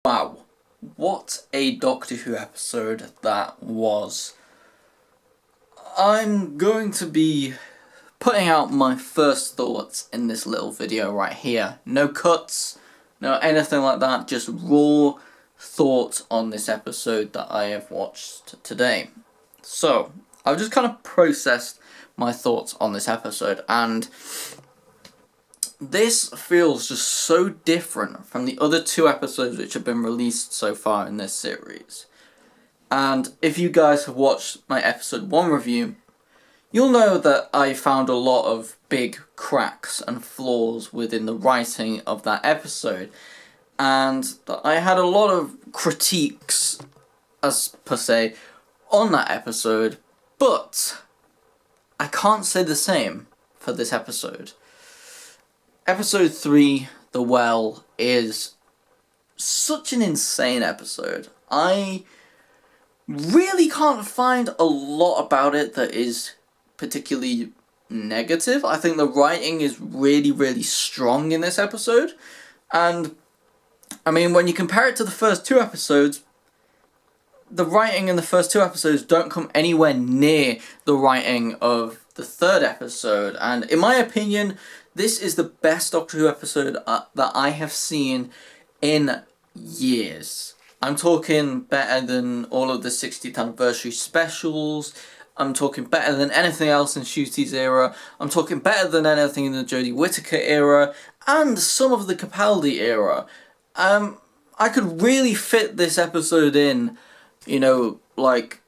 Wow, what a Doctor Who episode that was. I'm going to be putting out my first thoughts in this little video right here. No cuts, no anything like that, just raw thoughts on this episode that I have watched today. So, I've just kind of processed my thoughts on this episode, and this feels just so different from the other two episodes which have been released so far in this series. And if you guys have watched my episode 1 review, you'll know that I found a lot of big cracks and flaws within the writing of that episode, and that I had a lot of critiques, as per se, on that episode, but I can't say the same for this episode. Episode 3, The Well, is such an insane episode. I really can't find a lot about it that is particularly negative. I think the writing is really, really strong in this episode. And, I mean, when you compare it to the first two episodes, the writing in the first two episodes don't come anywhere near the writing of the third episode. And in my opinion, this is the best Doctor Who episode that I have seen in years. I'm talking better than all of the 60th anniversary specials. I'm talking better than anything else in Ncuti's era. I'm talking better than anything in the Jodie Whittaker era and some of the Capaldi era. I could really fit this episode in, like,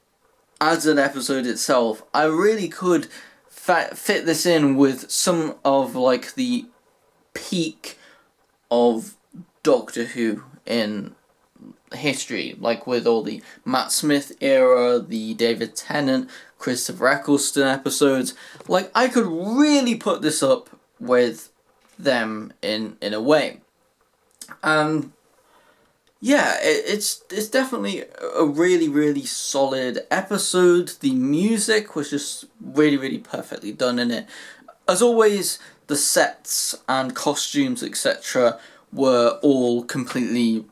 as an episode itself. I really could fit this in with some of, like, the peak of Doctor Who in history, like with all the Matt Smith era, the David Tennant, Christopher Eccleston episodes. Like, I could really put this up with them in a way. Yeah, it's definitely a really, really solid episode. The music was just really, really perfectly done in it. As always, the sets and costumes, etc., were all completely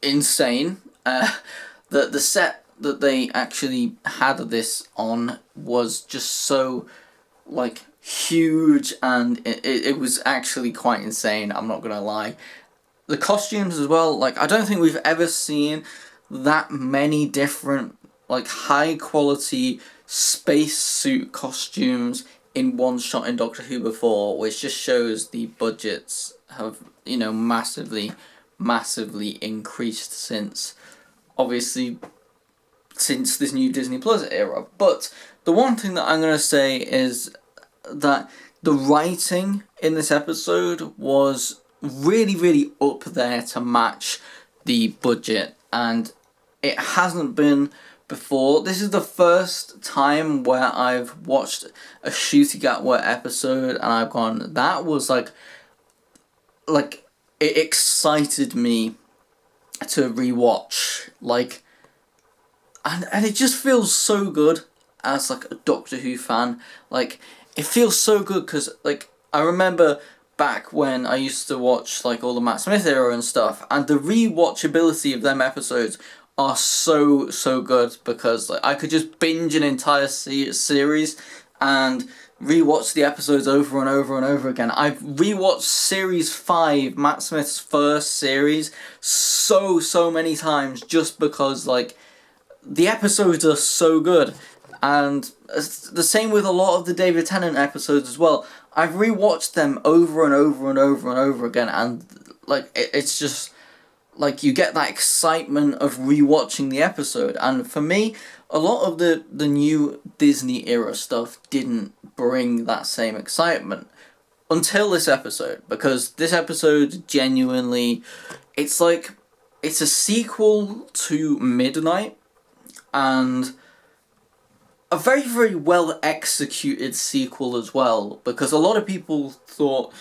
insane. The set that they actually had this on was just so, like, huge, and it was actually quite insane, I'm not gonna lie. The costumes as well, like, I don't think we've ever seen that many different, like, high quality spacesuit costumes in one shot in Doctor Who before, which just shows the budgets have, massively increased since this new Disney Plus era. But the one thing that I'm going to say is that the writing in this episode was really, really up there to match the budget, and it hasn't been before. This is the first time where I've watched a Ncuti Gatwa episode and I've gone, that was like it excited me to rewatch, like, and it just feels so good as, like, a Doctor Who fan. Like, it feels so good because, like, I remember back when I used to watch, like, all the Matt Smith era and stuff, and the rewatchability of them episodes are so good because, like, I could just binge an entire series and rewatch the episodes over and over and over again. I've rewatched Series 5, Matt Smith's first series, so many times just because, like, the episodes are so good. And the same with a lot of the David Tennant episodes as well. I've rewatched them over and over and over and over again, and, like, it's just, like, you get that excitement of rewatching the episode. And for me, a lot of the new Disney era stuff didn't bring that same excitement until this episode, because this episode genuinely, it's like, it's a sequel to Midnight, and a very, very well executed sequel as well, because a lot of people thought,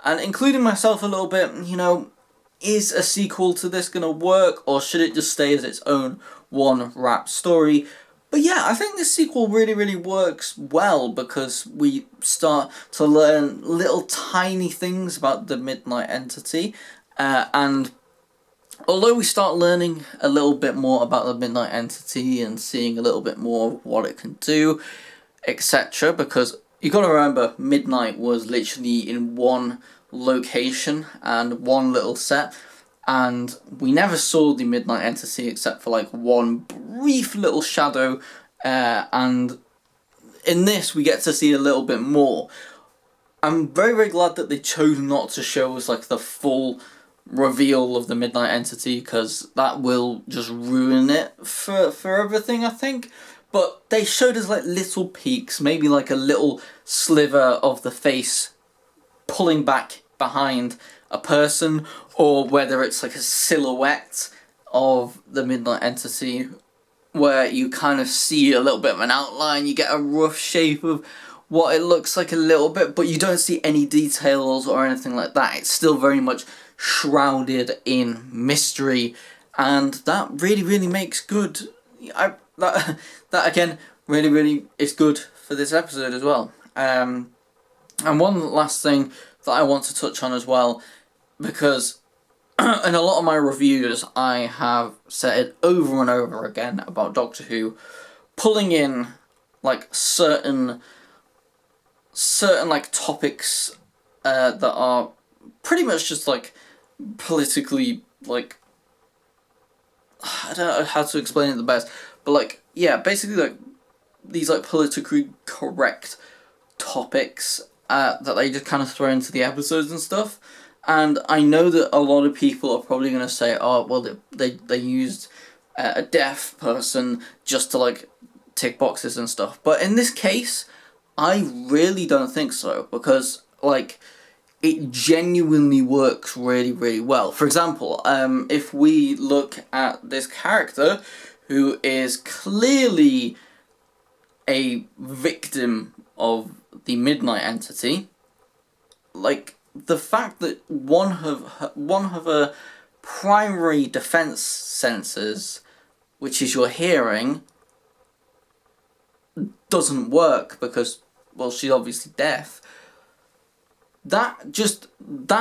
and including myself a little bit, is a sequel to this gonna work, or should it just stay as its own one wrap story? But yeah, I think this sequel really, really works well, because we start to learn little tiny things about the Midnight Entity, and although we start learning a little bit more about the Midnight Entity and seeing a little bit more of what it can do, etc., because you got to remember, Midnight was literally in one location and one little set, and we never saw the Midnight Entity except for like one brief little shadow, and in this we get to see a little bit more. I'm very, very glad that they chose not to show us like the full reveal of the Midnight Entity, because that will just ruin it for everything, I think. But they showed us like little peaks, maybe like a little sliver of the face pulling back behind a person, or whether it's like a silhouette of the Midnight Entity where you kind of see a little bit of an outline, you get a rough shape of what it looks like a little bit, but you don't see any details or anything like that. It's still very much shrouded in mystery, and that really, really makes good. That again really, really is good for this episode as well. And one last thing that I want to touch on as well, because in a lot of my reviews I have said over and over again about Doctor Who pulling in like certain like topics that are pretty much just like politically, like, I don't know how to explain it the best, but like, yeah, basically like these like politically correct topics that they just kind of throw into the episodes and stuff. And I know that a lot of people are probably going to say, oh, well, they used a deaf person just to like tick boxes and stuff. But in this case, I really don't think so, because like it genuinely works really, really well. For example, if we look at this character who is clearly a victim of the Midnight Entity, like the fact that one of her primary defense senses, which is your hearing, doesn't work because, well, she's obviously deaf. That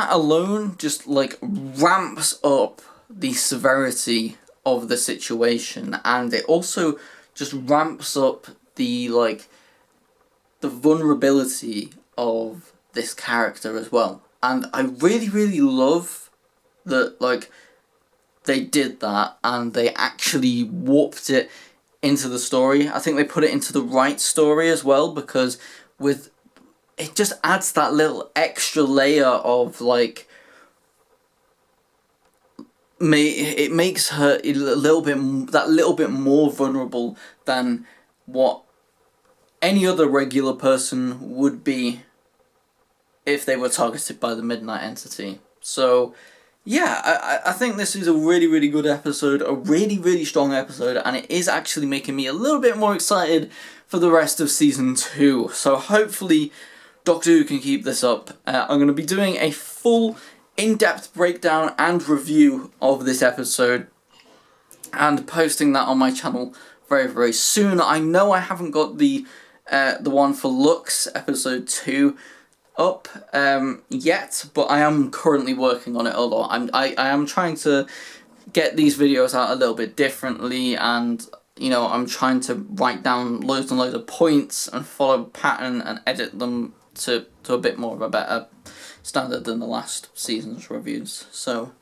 alone just like ramps up the severity of the situation, and it also just ramps up the vulnerability of this character as well. And I really, really love that like they did that and they actually warped it into the story. I think they put it into the right story as well, because with it just adds that little extra layer of like it makes her a little bit more vulnerable than what any other regular person would be if they were targeted by the Midnight Entity. So yeah, I think this is a really, really good episode, a really, really strong episode, and it is actually making me a little bit more excited for the rest of Season 2. So hopefully Doctor Who can keep this up. I'm going to be doing a full in-depth breakdown and review of this episode and posting that on my channel very, very soon. I know I haven't got the one for Lux episode 2 up yet, but I am currently working on it a lot. I am trying to get these videos out a little bit differently, and you know, I'm trying to write down loads and loads of points and follow a pattern and edit them to a bit more of a better standard than the last season's reviews. So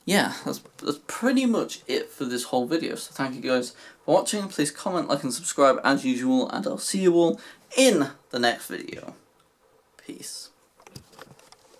yeah, that's pretty much it for this whole video. So thank you guys for watching. Please comment, like and subscribe as usual, and I'll see you all in the next video. Peace.